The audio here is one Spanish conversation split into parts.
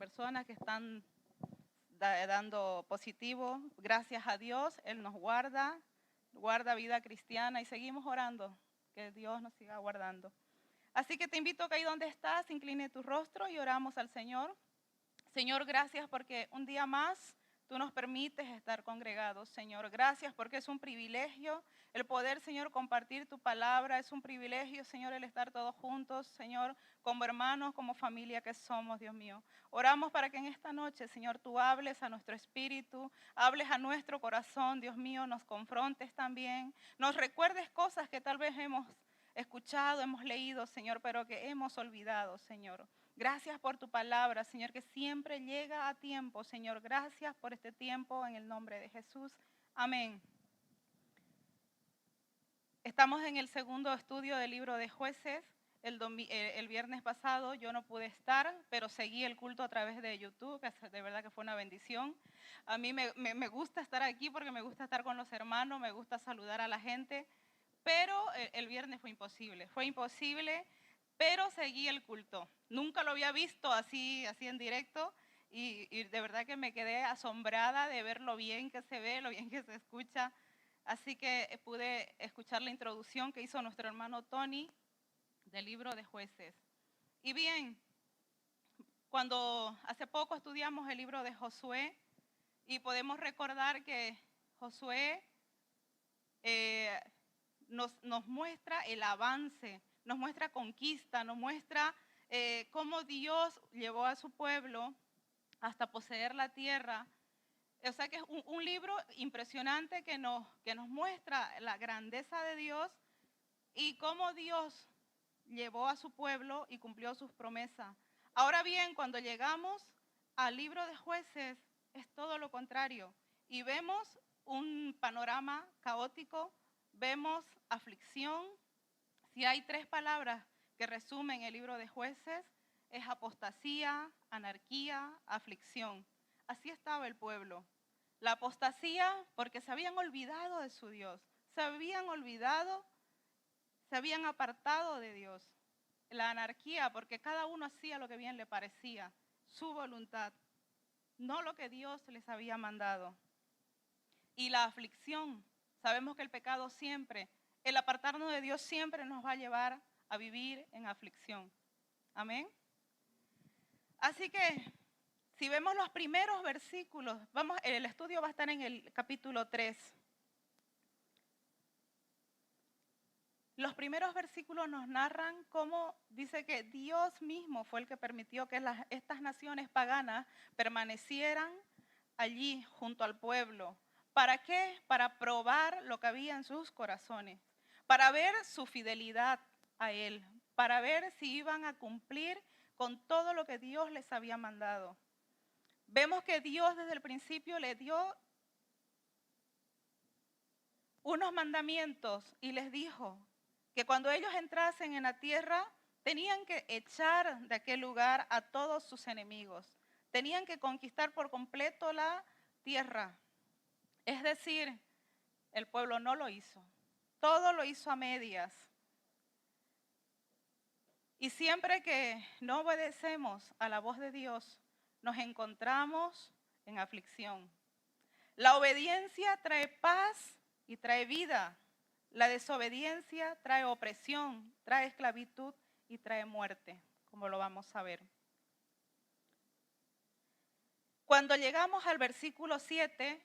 personas que están dando positivo. Gracias a Dios, Él nos guarda vida cristiana y seguimos orando, que Dios nos siga guardando. Así que te invito a que ahí donde estás, incline tu rostro y oramos al Señor. Señor, gracias porque un día más tú nos permites estar congregados, Señor. Gracias porque es un privilegio el poder, Señor, compartir tu palabra. Es un privilegio, Señor, el estar todos juntos, Señor, como hermanos, como familia que somos, Dios mío. Oramos para que en esta noche, Señor, tú hables a nuestro espíritu, hables a nuestro corazón, Dios mío, nos confrontes también, nos recuerdes cosas que tal vez hemos escuchado, hemos leído, Señor, pero que hemos olvidado, Señor. Gracias por tu palabra, Señor, que siempre llega a tiempo, Señor. Gracias por este tiempo en el nombre de Jesús. Amén. Estamos en el segundo estudio del libro de Jueces. El viernes pasado yo no pude estar, pero seguí el culto a través de YouTube, de verdad que fue una bendición. A mí me gusta estar aquí porque me gusta estar con los hermanos, me gusta saludar a la gente, pero el viernes fue imposible, pero seguí el culto. Nunca lo había visto así en directo y de verdad que me quedé asombrada de ver lo bien que se ve, lo bien que se escucha. Así que pude escuchar la introducción que hizo nuestro hermano Tony del libro de Jueces. Y bien, cuando hace poco estudiamos el libro de Josué y podemos recordar que Josué nos muestra el avance, nos muestra conquista, nos muestra cómo Dios llevó a su pueblo hasta poseer la tierra. O sea que es un libro impresionante que nos muestra la grandeza de Dios y cómo Dios llevó a su pueblo y cumplió sus promesas. Ahora bien, cuando llegamos al libro de Jueces, es todo lo contrario. Y vemos un panorama caótico, vemos aflicción. Si hay tres palabras que resumen el libro de Jueces, es apostasía, anarquía, aflicción. Así estaba el pueblo. La apostasía porque se habían olvidado de su Dios, se habían apartado de Dios. La anarquía porque cada uno hacía lo que bien le parecía, su voluntad, no lo que Dios les había mandado. Y la aflicción, sabemos que el pecado siempre, el apartarnos de Dios siempre nos va a llevar a vivir en aflicción. Amén. Así que si vemos los primeros versículos, el estudio va a estar en el capítulo 3. Los primeros versículos nos narran cómo dice que Dios mismo fue el que permitió que estas naciones paganas permanecieran allí junto al pueblo. ¿Para qué? Para probar lo que había en sus corazones, para ver su fidelidad a Él, para ver si iban a cumplir con todo lo que Dios les había mandado. Vemos que Dios desde el principio le dio unos mandamientos y les dijo que cuando ellos entrasen en la tierra tenían que echar de aquel lugar a todos sus enemigos. Tenían que conquistar por completo la tierra. Es decir, el pueblo no lo hizo. Todo lo hizo a medias. Y siempre que no obedecemos a la voz de Dios, nos encontramos en aflicción. La obediencia trae paz y trae vida. La desobediencia trae opresión, trae esclavitud y trae muerte, como lo vamos a ver. Cuando llegamos al versículo 7,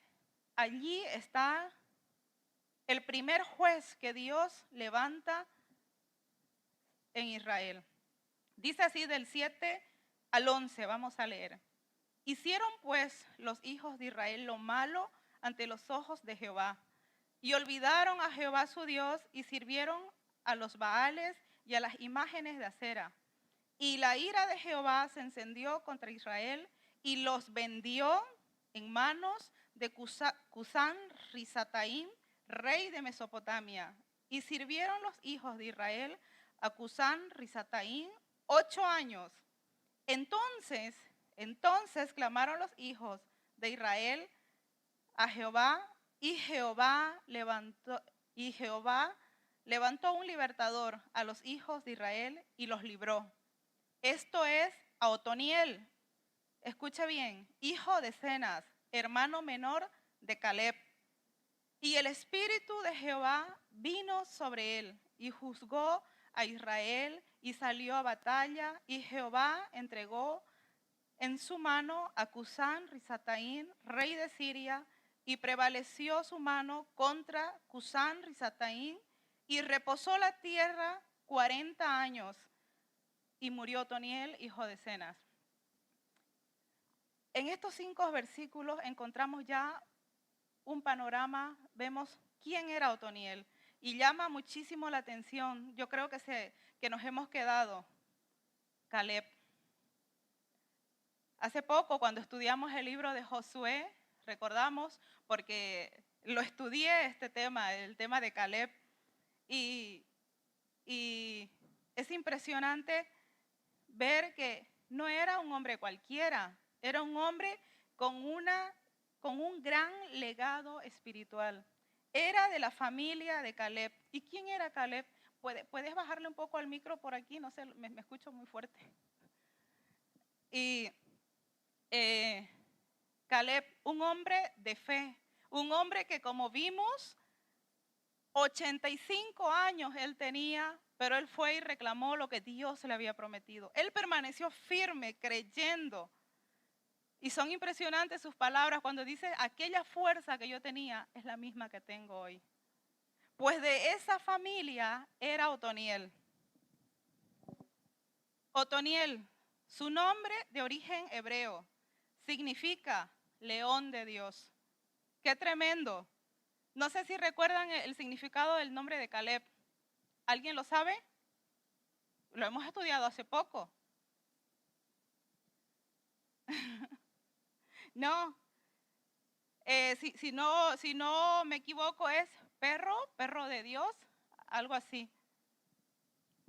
allí está el primer juez que Dios levanta en Israel. Dice así del 7 al 11, vamos a leer. Hicieron pues los hijos de Israel lo malo ante los ojos de Jehová, y olvidaron a Jehová su Dios y sirvieron a los Baales y a las imágenes de acera. Y la ira de Jehová se encendió contra Israel y los vendió en manos de Cusán Risataim, rey de Mesopotamia. Y sirvieron los hijos de Israel a Cusán Risataim 8 años. Entonces clamaron los hijos de Israel a Jehová, y Jehová levantó un libertador a los hijos de Israel y los libró. Esto es a Otoniel, escucha bien, hijo de Cenaz, hermano menor de Caleb. Y el Espíritu de Jehová vino sobre él y juzgó a Israel y salió a batalla, y Jehová entregó en su mano a Cusán Risataín, rey de Siria, y prevaleció su mano contra Cusán Risataín, y reposó la tierra 40 años, y murió Otoniel, hijo de Cenaz. En estos 5 versículos encontramos ya un panorama, vemos quién era Otoniel, y llama muchísimo la atención. Yo creo que nos hemos quedado Caleb. Hace poco, cuando estudiamos el libro de Josué, recordamos, porque lo estudié este tema, el tema de Caleb, y es impresionante ver que no era un hombre cualquiera, era un hombre con un gran legado espiritual. Era de la familia de Caleb. ¿Y quién era Caleb? ¿Puedes bajarle un poco al micro por aquí? No sé, me escucho muy fuerte. Y Caleb, un hombre de fe, un hombre que, como vimos, 85 años él tenía, pero él fue y reclamó lo que Dios le había prometido. Él permaneció firme, creyendo. Y son impresionantes sus palabras cuando dice, aquella fuerza que yo tenía es la misma que tengo hoy. Pues de esa familia era Otoniel. Otoniel, su nombre de origen hebreo, significa león de Dios. ¡Qué tremendo! No sé si recuerdan el significado del nombre de Caleb. ¿Alguien lo sabe? Lo hemos estudiado hace poco. No, si no me equivoco es perro de Dios, algo así.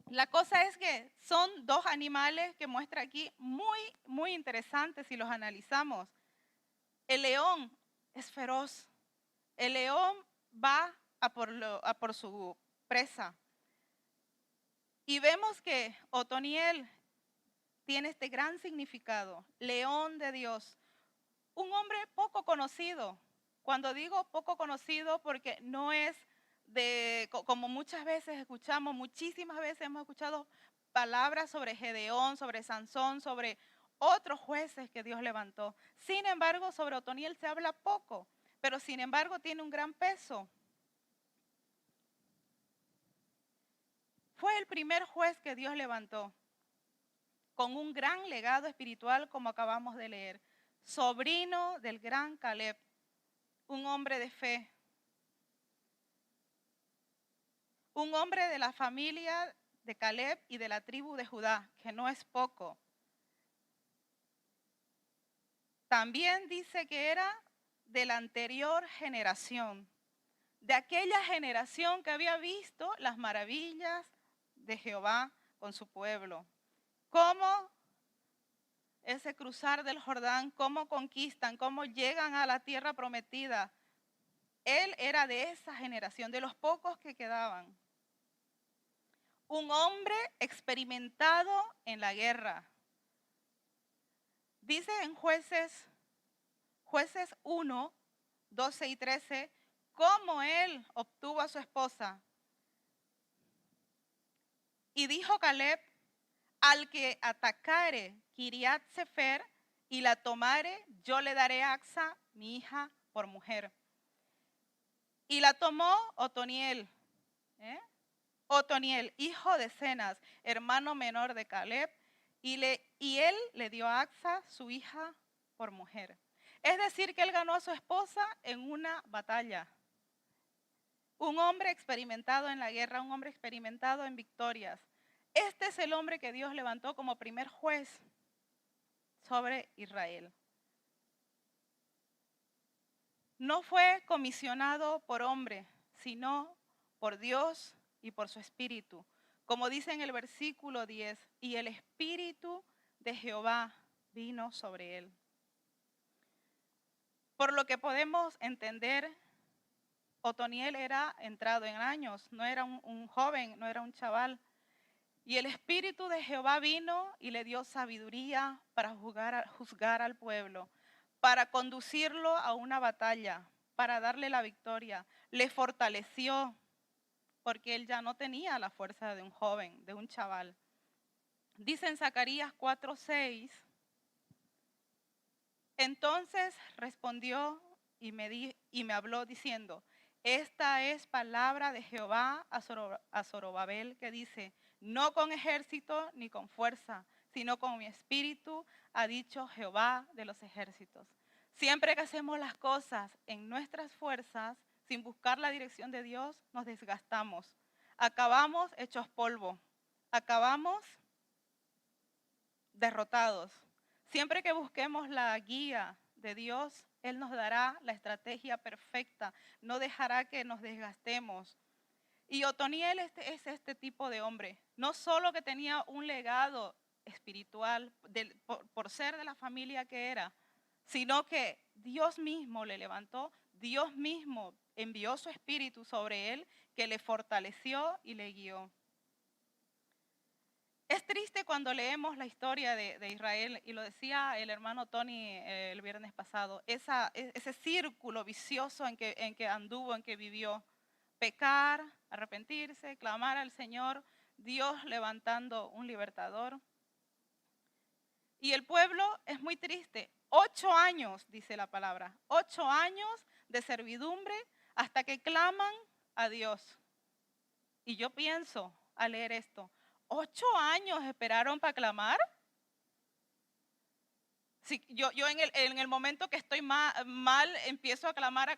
La cosa es que son 2 animales que muestra aquí muy interesantes si los analizamos. El león es feroz. El león va a por su presa. Y vemos que Otoniel tiene este gran significado, león de Dios. Un hombre poco conocido. Cuando digo poco conocido, porque no es como muchas veces escuchamos, muchísimas veces hemos escuchado palabras sobre Gedeón, sobre Sansón, sobre otros jueces que Dios levantó. Sin embargo, sobre Otoniel se habla poco, pero sin embargo tiene un gran peso. Fue el primer juez que Dios levantó, con un gran legado espiritual, como acabamos de leer. Sobrino del gran Caleb, un hombre de fe, un hombre de la familia de Caleb y de la tribu de Judá, que no es poco. También dice que era de la anterior generación, de aquella generación que había visto las maravillas de Jehová con su pueblo. Cómo ese cruzar del Jordán, cómo conquistan, cómo llegan a la tierra prometida. Él era de esa generación, de los pocos que quedaban. Un hombre experimentado en la guerra. Dice en Jueces 1, 12 y 13, cómo él obtuvo a su esposa. Y dijo Caleb, al que atacare Kiriat Sefer y la tomare, yo le daré a Axa, mi hija, por mujer. Y la tomó Otoniel, Otoniel, hijo de Cenaz, hermano menor de Caleb, y él le dio a Axa, su hija, por mujer. Es decir, que él ganó a su esposa en una batalla. Un hombre experimentado en la guerra, un hombre experimentado en victorias. Este es el hombre que Dios levantó como primer juez sobre Israel. No fue comisionado por hombre, sino por Dios y por su espíritu. Como dice en el versículo 10, y el espíritu de Jehová vino sobre él. Por lo que podemos entender, Otoniel era entrado en años, no era un joven, no era un chaval. Y el Espíritu de Jehová vino y le dio sabiduría para juzgar al pueblo, para conducirlo a una batalla, para darle la victoria. Le fortaleció, porque él ya no tenía la fuerza de un joven, de un chaval. Dice en Zacarías 4:6, entonces respondió y me habló diciendo, esta es palabra de Jehová a Zorobabel que dice, no con ejército ni con fuerza, sino con mi espíritu, ha dicho Jehová de los ejércitos. Siempre que hacemos las cosas en nuestras fuerzas, sin buscar la dirección de Dios, nos desgastamos. Acabamos hechos polvo. Acabamos derrotados. Siempre que busquemos la guía de Dios, Él nos dará la estrategia perfecta, no dejará que nos desgastemos. Y Otoniel es este tipo de hombre, no solo que tenía un legado espiritual por ser de la familia que era, sino que Dios mismo le levantó, Dios mismo envió su espíritu sobre él, que le fortaleció y le guió. Es triste cuando leemos la historia de Israel, y lo decía el hermano Tony el viernes pasado, ese círculo vicioso en que anduvo, en que vivió. Pecar, arrepentirse, clamar al Señor, Dios levantando un libertador. Y el pueblo es muy triste. 8 años, dice la palabra, 8 años de servidumbre hasta que claman a Dios. Y yo pienso al leer esto, 8 años esperaron para clamar. Si yo en el momento que estoy mal, empiezo a clamar.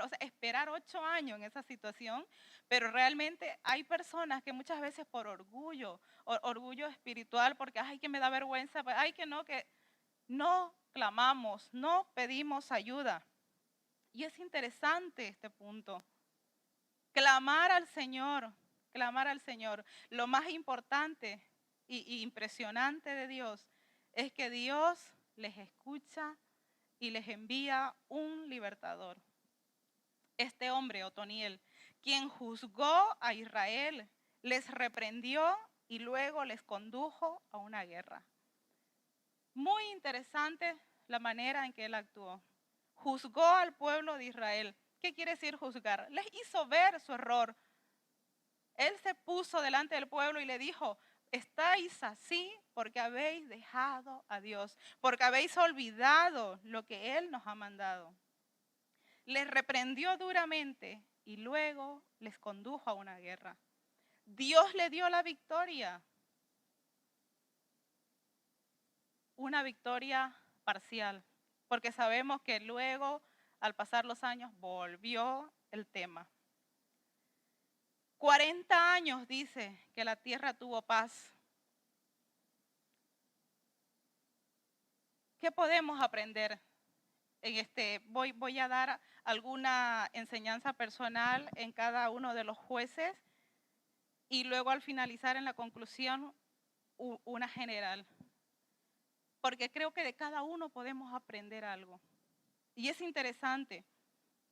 O sea, esperar 8 años en esa situación, pero realmente hay personas que muchas veces por orgullo espiritual, porque ay, que me da vergüenza, ay, que no clamamos, no pedimos ayuda. Y es interesante este punto. Clamar al Señor. Lo más importante y impresionante de Dios es que Dios les escucha y les envía un libertador. Este hombre, Otoniel, quien juzgó a Israel, les reprendió y luego les condujo a una guerra. Muy interesante la manera en que él actuó. Juzgó al pueblo de Israel. ¿Qué quiere decir juzgar? Les hizo ver su error. Él se puso delante del pueblo y le dijo, estáis así porque habéis dejado a Dios, porque habéis olvidado lo que Él nos ha mandado. Les reprendió duramente y luego les condujo a una guerra. Dios le dio la victoria, una victoria parcial, porque sabemos que luego, al pasar los años, volvió el tema. 40 años dice que la tierra tuvo paz. ¿Qué podemos aprender en voy a dar alguna enseñanza personal en cada uno de los jueces y luego al finalizar en la conclusión una general? Porque creo que de cada uno podemos aprender algo. Y es interesante,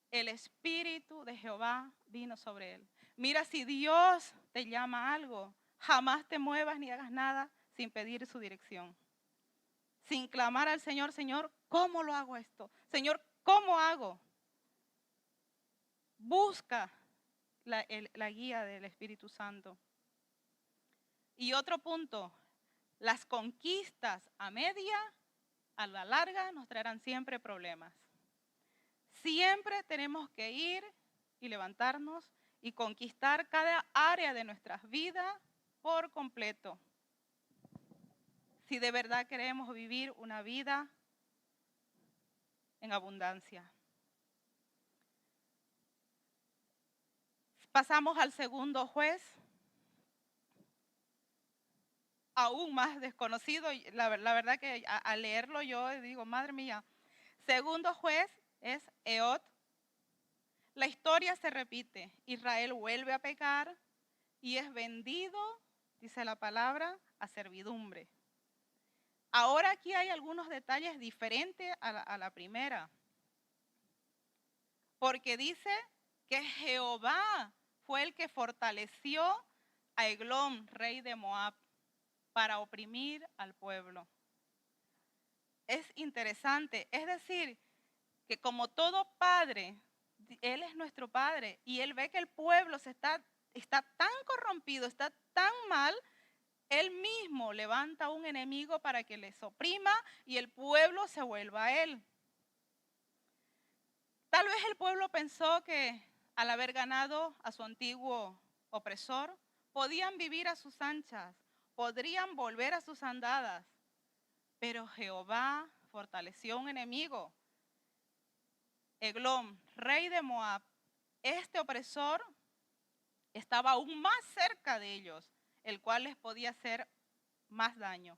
el Espíritu de Jehová vino sobre él. Mira, si Dios te llama a algo, jamás te muevas ni hagas nada sin pedir su dirección. Sin clamar al Señor, Señor, ¿cómo lo hago esto? Señor, ¿cómo hago? Busca la guía del Espíritu Santo. Y otro punto, las conquistas a media, a la larga, nos traerán siempre problemas. Siempre tenemos que ir y levantarnos y conquistar cada área de nuestras vidas por completo. Si de verdad queremos vivir una vida en abundancia. Pasamos al segundo juez, aún más desconocido. La verdad que al leerlo yo digo, madre mía. Segundo juez es Ehud. La historia se repite. Israel vuelve a pecar y es vendido, dice la palabra, a servidumbre. Ahora aquí hay algunos detalles diferentes a la primera. Porque dice que Jehová fue el que fortaleció a Eglón, rey de Moab, para oprimir al pueblo. Es interesante, es decir, que como todo padre, Él es nuestro padre y Él ve que el pueblo está tan corrompido, está tan mal, Él mismo levanta un enemigo para que les oprima y el pueblo se vuelva a Él. Tal vez el pueblo pensó que al haber ganado a su antiguo opresor, podían vivir a sus anchas, podrían volver a sus andadas, pero Jehová fortaleció un enemigo. Eglón, rey de Moab, este opresor estaba aún más cerca de ellos, el cual les podía hacer más daño.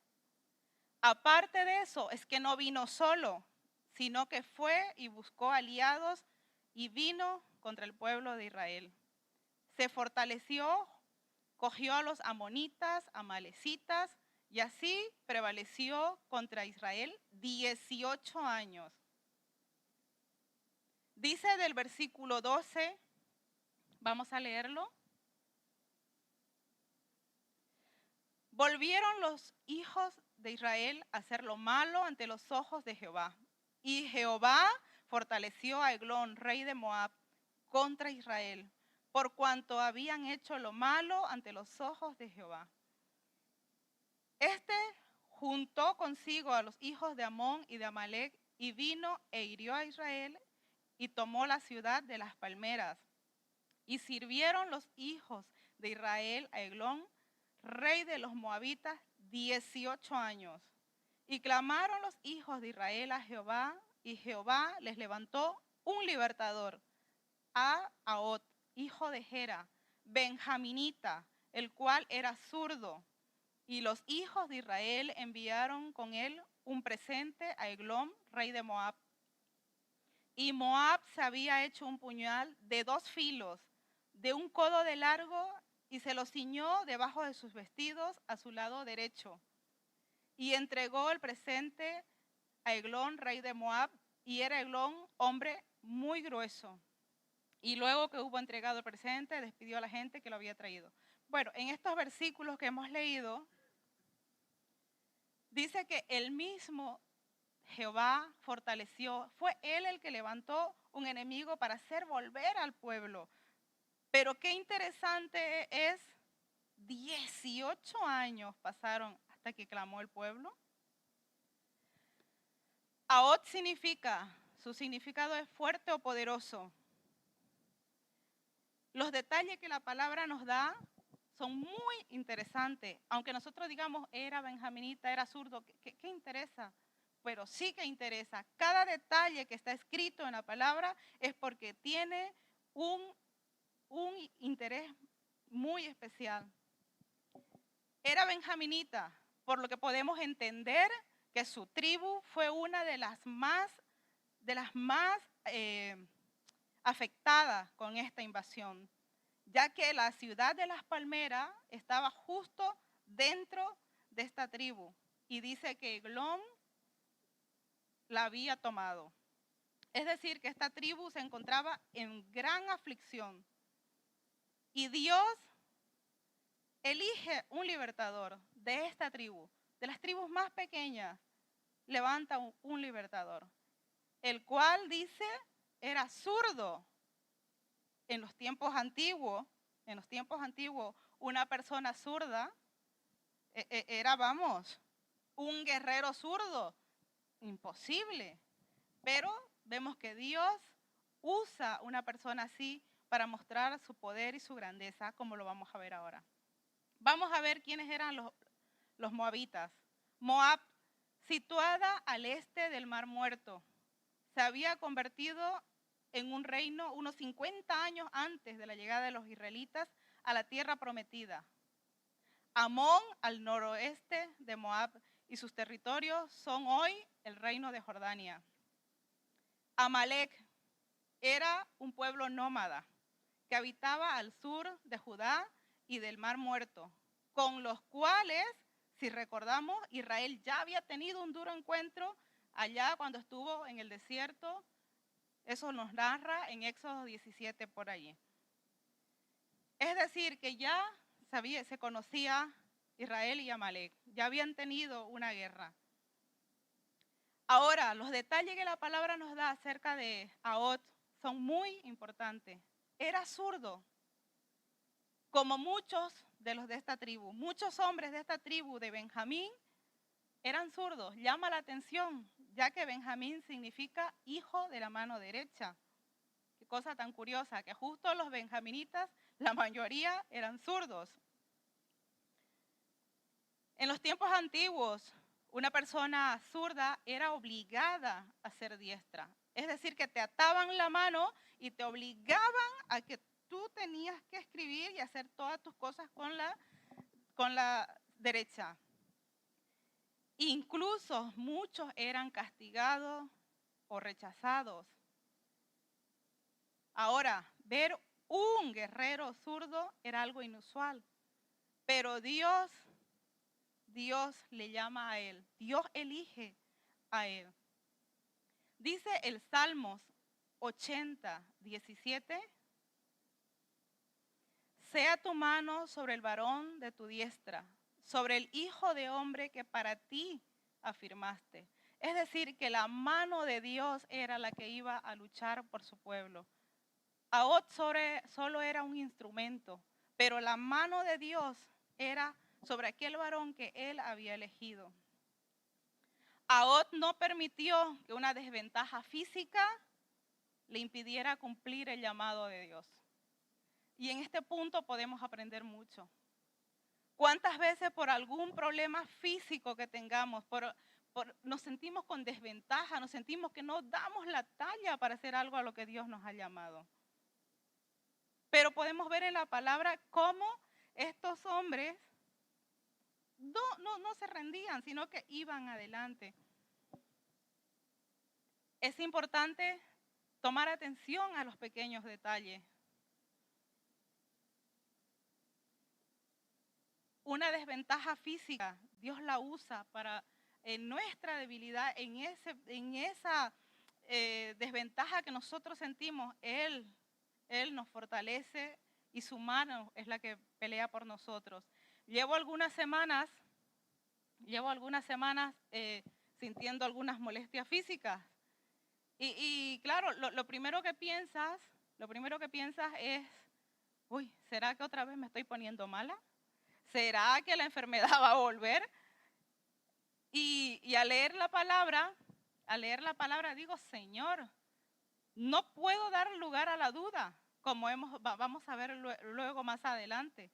Aparte de eso, es que no vino solo, sino que fue y buscó aliados y vino contra el pueblo de Israel. Se fortaleció, cogió a los amonitas, amalecitas, y así prevaleció contra Israel 18 años. Dice del versículo 12, vamos a leerlo. Volvieron los hijos de Israel a hacer lo malo ante los ojos de Jehová. Y Jehová fortaleció a Eglón, rey de Moab, contra Israel, por cuanto habían hecho lo malo ante los ojos de Jehová. Este juntó consigo a los hijos de Amón y de Amalec y vino e hirió a Israel y tomó la ciudad de las palmeras. Y sirvieron los hijos de Israel a Eglón, rey de los moabitas, 18 años. Y clamaron los hijos de Israel a Jehová, y Jehová les levantó un libertador, a Ahot, hijo de Gera, benjaminita, el cual era zurdo. Y los hijos de Israel enviaron con él un presente a Eglón, rey de Moab. Y Moab se había hecho un puñal de 2 filos, de un codo de largo, y se lo ciñó debajo de sus vestidos a su lado derecho. Y entregó el presente a Eglón, rey de Moab, y era Eglón hombre muy grueso. Y luego que hubo entregado el presente, despidió a la gente que lo había traído. Bueno, en estos versículos que hemos leído, dice que el mismo Jehová fortaleció, fue él el que levantó un enemigo para hacer volver al pueblo. Pero qué interesante es, 18 años pasaron hasta que clamó el pueblo. Ahot significa, su significado es fuerte o poderoso. Los detalles que la palabra nos da son muy interesantes. Aunque nosotros digamos, era benjaminita, era zurdo, ¿qué interesa? Pero sí que interesa. Cada detalle que está escrito en la palabra es porque tiene un interés muy especial. Era benjaminita, por lo que podemos entender que su tribu fue una de las más afectadas con esta invasión, ya que la ciudad de las palmeras estaba justo dentro de esta tribu y dice que Eglón la había tomado. Es decir, que esta tribu se encontraba en gran aflicción y Dios elige un libertador de esta tribu, de las tribus más pequeñas, levanta un libertador, el cual dice era zurdo. En los tiempos antiguos, una persona zurda era, un guerrero zurdo, imposible. Pero vemos que Dios usa una persona así para mostrar su poder y su grandeza, como lo vamos a ver ahora. Vamos a ver quiénes eran los moabitas. Moab, situada al este del Mar Muerto, se había convertido en un reino unos 50 años antes de la llegada de los israelitas a la tierra prometida. Amón, al noroeste de Moab, y sus territorios son hoy el reino de Jordania. Amalek era un pueblo nómada que habitaba al sur de Judá y del Mar Muerto, con los cuales, si recordamos, Israel ya había tenido un duro encuentro allá cuando estuvo en el desierto. Eso nos narra en Éxodo 17 por allí. Es decir, que ya se conocía Israel y Amalek. Ya habían tenido una guerra. Ahora, los detalles que la palabra nos da acerca de Ahot son muy importantes. Era zurdo, como muchos de los de esta tribu. Muchos hombres de esta tribu de Benjamín eran zurdos. Llama la atención, ya que Benjamín significa hijo de la mano derecha. Qué cosa tan curiosa, que justo los benjaminitas, la mayoría eran zurdos. En los tiempos antiguos, una persona zurda era obligada a ser diestra. Es decir, que te ataban la mano y te obligaban a que tú tenías que escribir y hacer todas tus cosas con la derecha. Incluso muchos eran castigados o rechazados. Ahora, ver un guerrero zurdo era algo inusual, pero Dios le llama a él, Dios elige a él. Dice el Salmos 80, 17, sea tu mano sobre el varón de tu diestra, sobre el hijo de hombre que para ti afirmaste. Es decir, que la mano de Dios era la que iba a luchar por su pueblo. Ahot solo era un instrumento, pero la mano de Dios era sobre aquel varón que él había elegido. Ahot no permitió que una desventaja física le impidiera cumplir el llamado de Dios. Y en este punto podemos aprender mucho. ¿Cuántas veces por algún problema físico que tengamos, nos sentimos con desventaja, nos sentimos que no damos la talla para hacer algo a lo que Dios nos ha llamado? Pero podemos ver en la palabra cómo estos hombres no se rendían, sino que iban adelante. Es importante tomar atención a los pequeños detalles. Una desventaja física, Dios la usa para en nuestra debilidad, en esa desventaja que nosotros sentimos, Él nos fortalece y su mano es la que pelea por nosotros. Llevo algunas semanas sintiendo algunas molestias físicas. Y claro, lo primero que piensas es, uy, ¿será que otra vez me estoy poniendo mala? ¿Será que la enfermedad va a volver? Y al leer la palabra digo, Señor, no puedo dar lugar a la duda, como vamos a ver luego más adelante.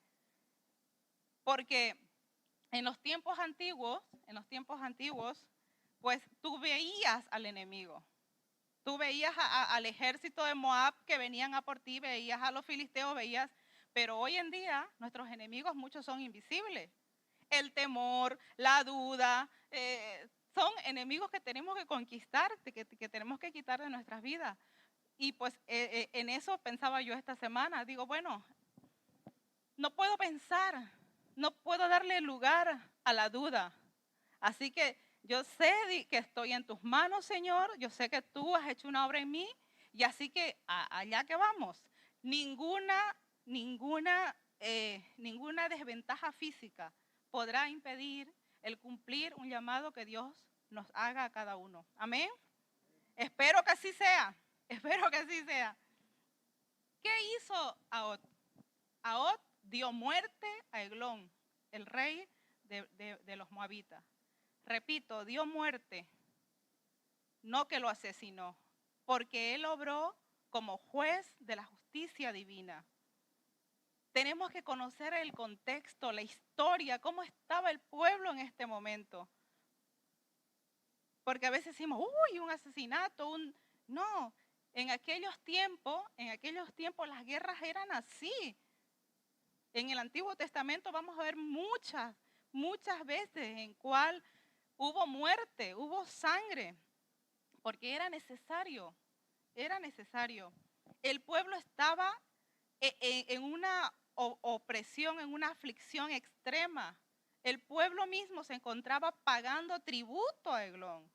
Porque en los tiempos antiguos, pues tú veías al enemigo. Tú veías al ejército de Moab que venían a por ti, veías a los filisteos, pero hoy en día nuestros enemigos muchos son invisibles. El temor, la duda, son enemigos que tenemos que conquistar, que tenemos que quitar de nuestras vidas. Y pues en eso pensaba yo esta semana. Digo, bueno, no puedo pensar, no puedo darle lugar a la duda. Así que yo sé que estoy en tus manos, Señor. Yo sé que tú has hecho una obra en mí. Y así que allá que vamos. Ninguna desventaja física podrá impedir el cumplir un llamado que Dios nos haga a cada uno. Amén. Espero que así sea. Espero que así sea. ¿Qué hizo Ahot? Ahot dio muerte a Eglón, el rey de los moabitas. Repito, dio muerte, no que lo asesinó, porque él obró como juez de la justicia divina. Tenemos que conocer el contexto, la historia, cómo estaba el pueblo en este momento. Porque a veces decimos, uy, un asesinato, No, en aquellos tiempos las guerras eran así. En el Antiguo Testamento vamos a ver muchas veces en cual hubo muerte, hubo sangre, porque era necesario. El pueblo estaba en una opresión, en una aflicción extrema. El pueblo mismo se encontraba pagando tributo a Eglón.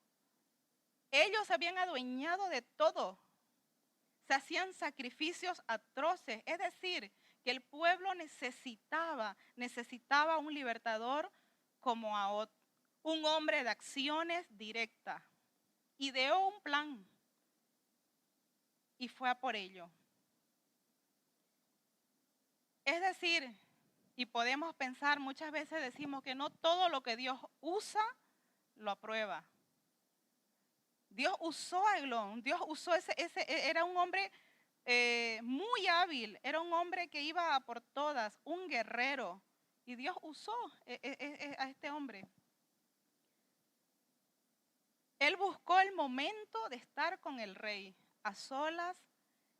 Ellos se habían adueñado de todo. Se hacían sacrificios atroces. Es decir, que el pueblo necesitaba un libertador como Ahot, un hombre de acciones directas. Ideó un plan y fue a por ello. Es decir, y podemos pensar, muchas veces decimos que no todo lo que Dios usa, lo aprueba. Dios usó a Eglón, Dios usó era un hombre muy hábil, era un hombre que iba a por todas, un guerrero. Y Dios usó a este hombre. Él buscó el momento de estar con el rey, a solas,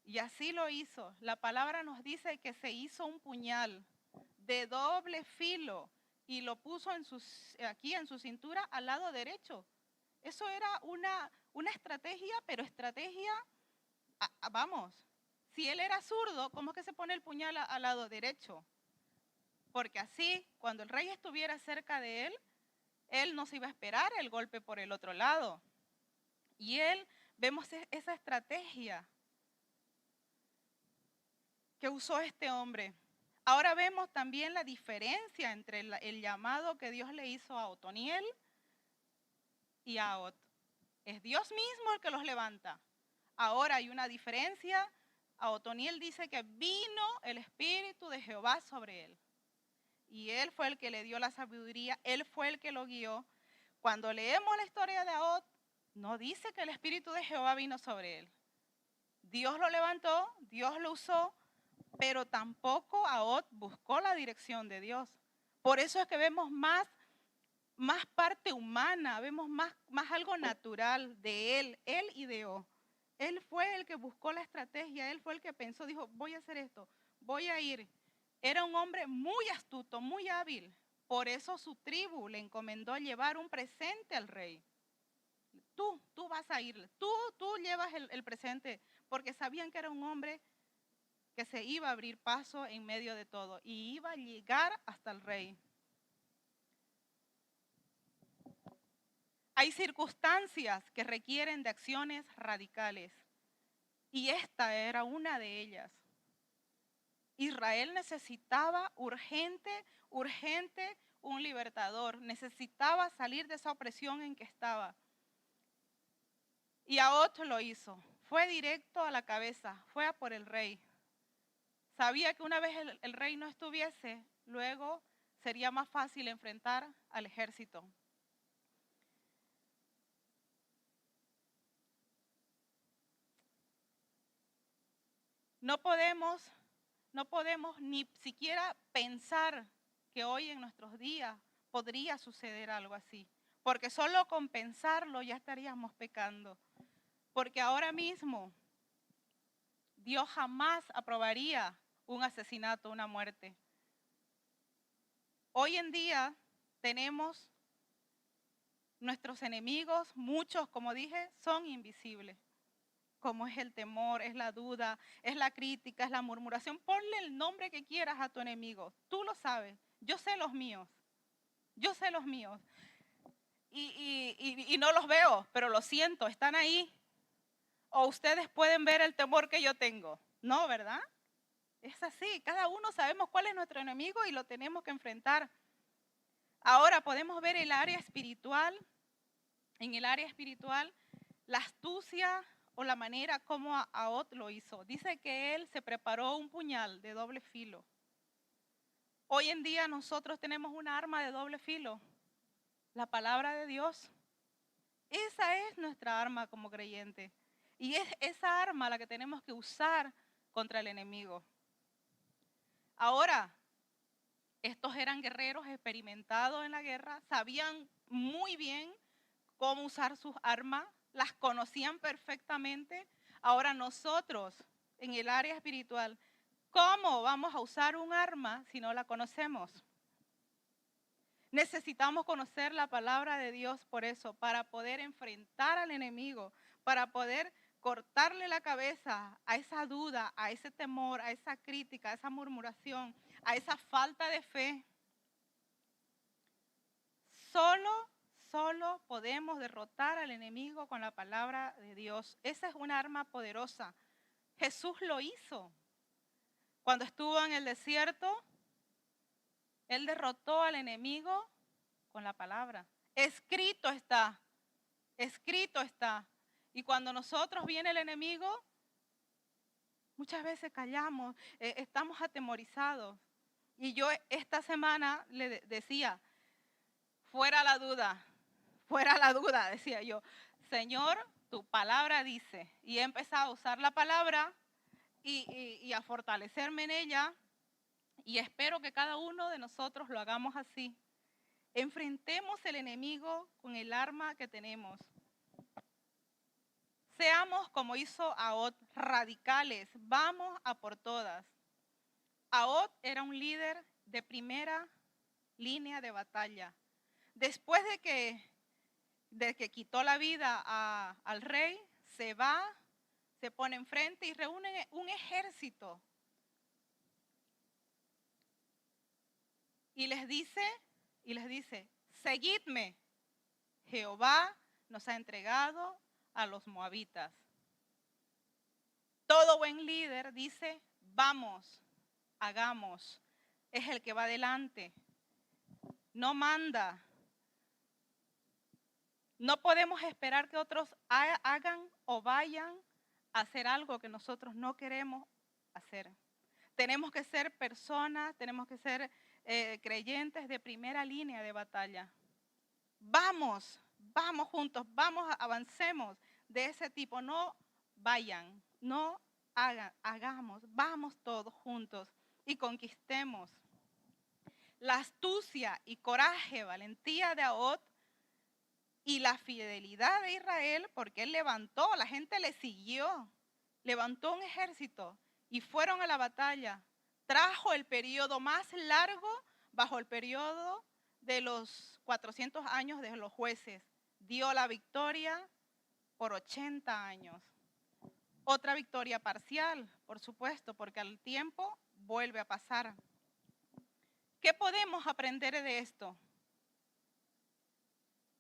y así lo hizo. La palabra nos dice que se hizo un puñal de doble filo y lo puso aquí en su cintura al lado derecho. Eso era una estrategia, pero estrategia, vamos, si él era zurdo, ¿cómo es que se pone el puñal al lado derecho? Porque así, cuando el rey estuviera cerca de él no se iba a esperar el golpe por el otro lado. Y vemos esa estrategia que usó este hombre. Ahora vemos también la diferencia entre el llamado que Dios le hizo a Otoniel y a Ahot. Es Dios mismo el que los levanta. Ahora hay una diferencia. A Otoniel dice que vino el Espíritu de Jehová sobre él. Y él fue el que le dio la sabiduría, él fue el que lo guió. Cuando leemos la historia de Ahot, no dice que el Espíritu de Jehová vino sobre él. Dios lo levantó, Dios lo usó, pero tampoco Ahot buscó la dirección de Dios. Por eso es que vemos más parte humana, vemos más algo natural de él ideó. Él fue el que buscó la estrategia, él fue el que pensó, dijo, voy a hacer esto, voy a ir. Era un hombre muy astuto, muy hábil. Por eso su tribu le encomendó llevar un presente al rey. Tú vas a ir, tú llevas el presente, porque sabían que era un hombre que se iba a abrir paso en medio de todo y iba a llegar hasta el rey. Hay circunstancias que requieren de acciones radicales y esta era una de ellas. Israel necesitaba urgente un libertador, necesitaba salir de esa opresión en que estaba. Y Ahot lo hizo, fue directo a la cabeza, fue a por el rey. Sabía que una vez el rey no estuviese, luego sería más fácil enfrentar al ejército. No podemos ni siquiera pensar que hoy en nuestros días podría suceder algo así, porque solo con pensarlo ya estaríamos pecando, porque ahora mismo Dios jamás aprobaría un asesinato, una muerte. Hoy en día tenemos nuestros enemigos, muchos, como dije, son invisibles. Como es el temor, es la duda, es la crítica, es la murmuración. Ponle el nombre que quieras a tu enemigo. Tú lo sabes. Yo sé los míos. Yo sé los míos. Y no los veo, pero lo siento, están ahí. O ustedes pueden ver el temor que yo tengo. No, ¿verdad? Es así. Cada uno sabemos cuál es nuestro enemigo y lo tenemos que enfrentar. Ahora podemos ver el área espiritual. En el área espiritual, la astucia o la manera como Ahot lo hizo. Dice que él se preparó un puñal de doble filo. Hoy en día nosotros tenemos una arma de doble filo, la palabra de Dios. Esa es nuestra arma como creyente. Y es esa arma la que tenemos que usar contra el enemigo. Ahora, estos eran guerreros experimentados en la guerra, sabían muy bien cómo usar sus armas, las conocían perfectamente. Ahora nosotros, en el área espiritual, ¿cómo vamos a usar un arma si no la conocemos? Necesitamos conocer la palabra de Dios por eso, para poder enfrentar al enemigo, para poder cortarle la cabeza a esa duda, a ese temor, a esa crítica, a esa murmuración, a esa falta de fe. Solo podemos derrotar al enemigo con la palabra de Dios. Esa es un arma poderosa. Jesús lo hizo. Cuando estuvo en el desierto, él derrotó al enemigo con la palabra. Escrito está, escrito está. Y cuando nosotros viene el enemigo, muchas veces callamos, estamos atemorizados. Y yo esta semana le decía, fuera la duda, decía yo, Señor, tu palabra dice. Y he empezado a usar la palabra y a fortalecerme en ella. Y espero que cada uno de nosotros lo hagamos así. Enfrentemos el enemigo con el arma que tenemos. Seamos como hizo Ahod, radicales, vamos a por todas. Ahod era un líder de primera línea de batalla. Después de que quitó la vida al rey, se va, se pone enfrente y reúne un ejército. Y les dice, seguidme, Jehová nos ha entregado a los moabitas. Todo buen líder dice, vamos, hagamos. Es el que va adelante, no manda. No podemos esperar que otros hagan o vayan a hacer algo que nosotros no queremos hacer. Tenemos que ser personas, tenemos que ser creyentes de primera línea de batalla. Vamos juntos, avancemos de ese tipo. No vayan, no hagamos, vamos todos juntos y conquistemos. La astucia y coraje, valentía de Ahod y la fidelidad de Israel, porque él levantó, la gente le siguió, levantó un ejército y fueron a la batalla. Trajo el periodo más largo bajo el periodo de los 400 años de los jueces. Dio la victoria por 80 años. Otra victoria parcial, por supuesto, porque al tiempo vuelve a pasar. ¿Qué podemos aprender de esto?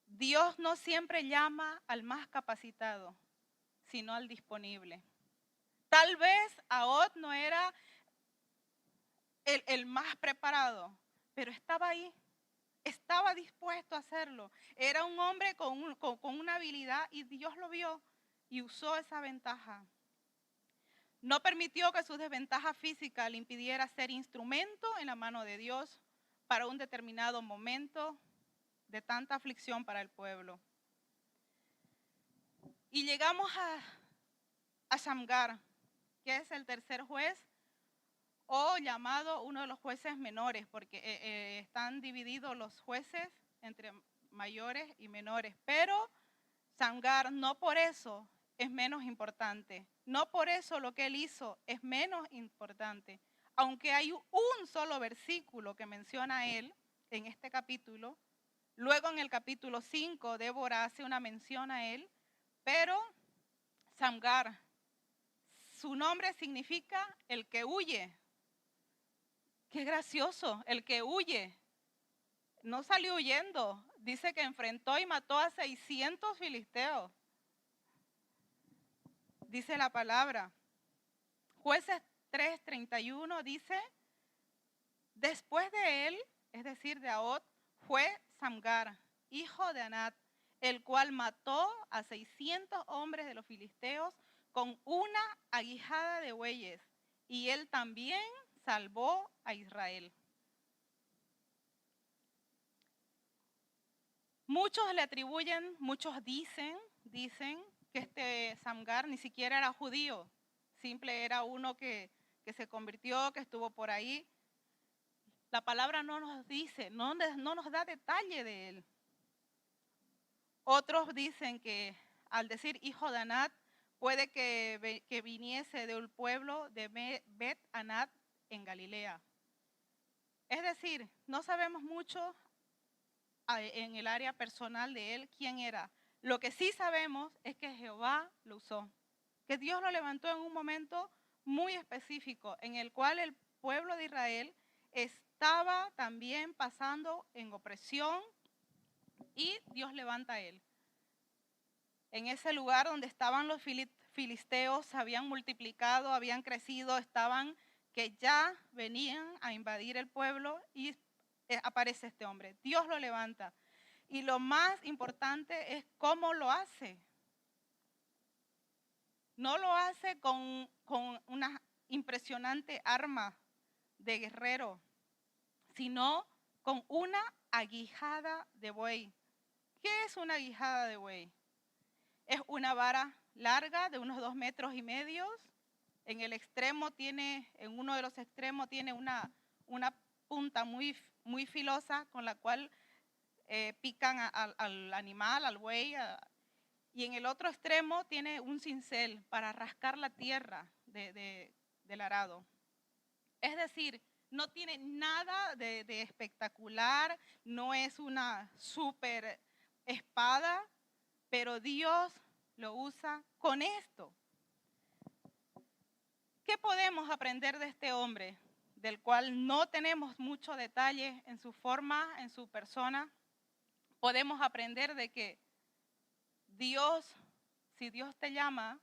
Dios no siempre llama al más capacitado, sino al disponible. Tal vez Ahod no era el más preparado, pero estaba ahí, estaba dispuesto a hacerlo. Era un hombre con una habilidad y Dios lo vio y usó esa ventaja. No permitió que su desventaja física le impidiera ser instrumento en la mano de Dios para un determinado momento de tanta aflicción para el pueblo. Y llegamos a Shamgar, que es el tercer juez, o llamado uno de los jueces menores, porque están divididos los jueces entre mayores y menores. Pero Shamgar no por eso es menos importante. No por eso lo que él hizo es menos importante. Aunque hay un solo versículo que menciona a él en este capítulo, luego en el capítulo 5 Débora hace una mención a él, pero Shamgar, su nombre significa el que huye. Qué gracioso, el que huye. No salió huyendo, dice que enfrentó y mató a 600 filisteos. Dice la palabra. Jueces 3:31 dice, después de él, es decir, de Ahod, fue Shamgar, hijo de Anat, el cual mató a 600 hombres de los filisteos con una aguijada de bueyes, y él también salvó a Israel. Muchos le atribuyen, muchos dicen que este Shamgar ni siquiera era judío, simple era uno que se convirtió, que estuvo por ahí. La palabra no nos dice, no nos da detalle de él. Otros dicen que al decir hijo de Anat, puede que viniese de un pueblo de Bet Anat en Galilea. Es decir, no sabemos mucho en el área personal de él quién era. Lo que sí sabemos es que Jehová lo usó, que Dios lo levantó en un momento muy específico en el cual el pueblo de Israel estaba también pasando en opresión y Dios levanta a él. En ese lugar donde estaban los filisteos, se habían multiplicado, habían crecido, estaban que ya venían a invadir el pueblo y aparece este hombre. Dios lo levanta. Y lo más importante es cómo lo hace. No lo hace con una impresionante arma de guerrero, sino con una aguijada de buey. ¿Qué es una aguijada de buey? Es una vara larga de unos 2,5 metros. En el extremo tiene, en uno de los extremos tiene una punta muy, muy filosa con la cual pican al animal, al buey, y en el otro extremo tiene un cincel para rascar la tierra del arado. Es decir, no tiene nada de espectacular, no es una super espada, pero Dios lo usa con esto. ¿Qué podemos aprender de este hombre, del cual no tenemos mucho detalle en su forma, en su persona? Podemos aprender de que Dios, si Dios te llama,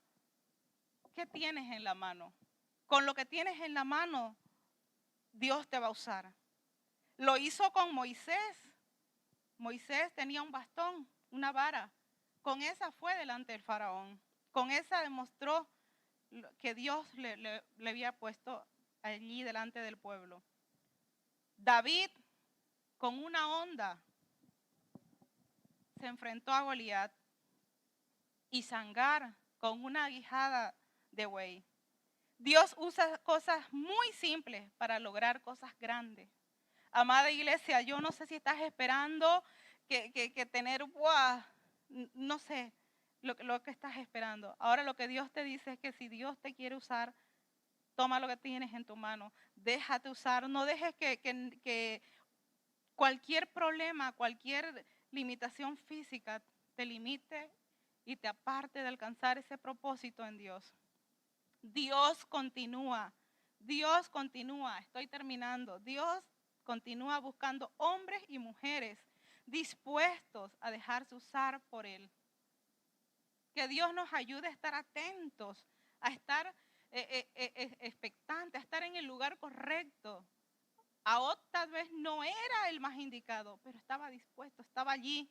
¿qué tienes en la mano? Con lo que tienes en la mano, Dios te va a usar. Lo hizo con Moisés. Moisés tenía un bastón, una vara. Con esa fue delante del faraón. Con esa demostró que Dios le había puesto allí delante del pueblo. David, con una honda, se enfrentó a Goliat. Y Sangar, con una aguijada de buey. Dios usa cosas muy simples para lograr cosas grandes. Amada iglesia, yo no sé si estás esperando que tener, no sé lo que estás esperando. Ahora lo que Dios te dice es que si Dios te quiere usar, toma lo que tienes en tu mano, déjate usar, no dejes que cualquier problema, cualquier limitación física te limite y te aparte de alcanzar ese propósito en Dios. Dios continúa, estoy terminando. Dios continúa buscando hombres y mujeres dispuestos a dejarse usar por Él. Que Dios nos ayude a estar atentos, a estar expectantes, a estar en el lugar correcto. A tal vez no era el más indicado, pero estaba dispuesto, estaba allí.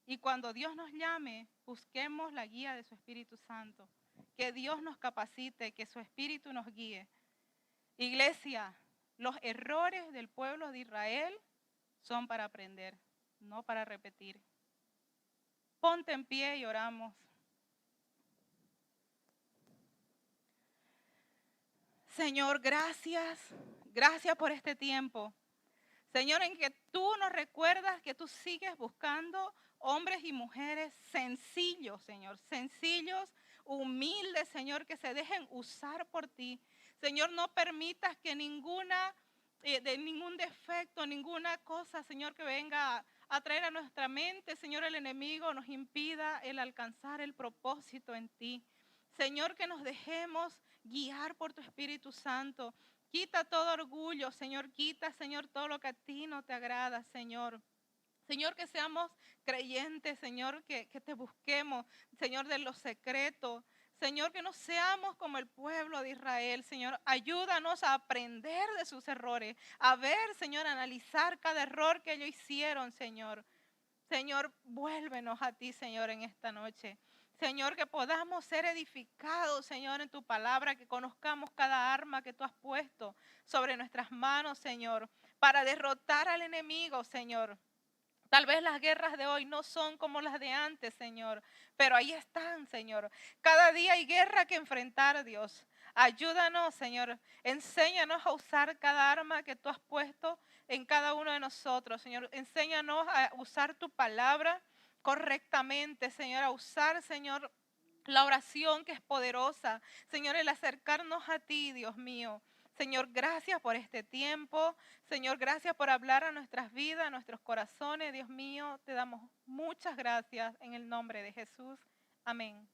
Y cuando Dios nos llame, busquemos la guía de su Espíritu Santo. Que Dios nos capacite, que su Espíritu nos guíe. Iglesia, los errores del pueblo de Israel son para aprender, no para repetir. Ponte en pie y oramos. Señor, gracias. Gracias por este tiempo. Señor, en que tú nos recuerdas que tú sigues buscando hombres y mujeres sencillos, Señor, sencillos, humildes, Señor, que se dejen usar por ti. Señor, no permitas que ningún defecto, ninguna cosa, Señor, que venga a traer a nuestra mente, Señor, el enemigo nos impida el alcanzar el propósito en ti. Señor, que nos dejemos guiar por tu Espíritu Santo. Quita todo orgullo, Señor. Quita, Señor, todo lo que a ti no te agrada, Señor. Señor, que seamos creyentes, Señor, que te busquemos, Señor, de los secretos. Señor, que no seamos como el pueblo de Israel, Señor. Ayúdanos a aprender de sus errores, a ver, Señor, a analizar cada error que ellos hicieron, Señor. Señor, vuélvenos a ti, Señor, en esta noche. Señor, que podamos ser edificados, Señor, en tu palabra, que conozcamos cada arma que tú has puesto sobre nuestras manos, Señor, para derrotar al enemigo, Señor. Tal vez las guerras de hoy no son como las de antes, Señor, pero ahí están, Señor. Cada día hay guerra que enfrentar, Dios. Ayúdanos, Señor. Enséñanos a usar cada arma que tú has puesto en cada uno de nosotros, Señor. Enséñanos a usar tu palabra correctamente, Señor. A usar, Señor, la oración que es poderosa. Señor, el acercarnos a ti, Dios mío. Señor, gracias por este tiempo. Señor, gracias por hablar a nuestras vidas, a nuestros corazones. Dios mío, te damos muchas gracias en el nombre de Jesús. Amén.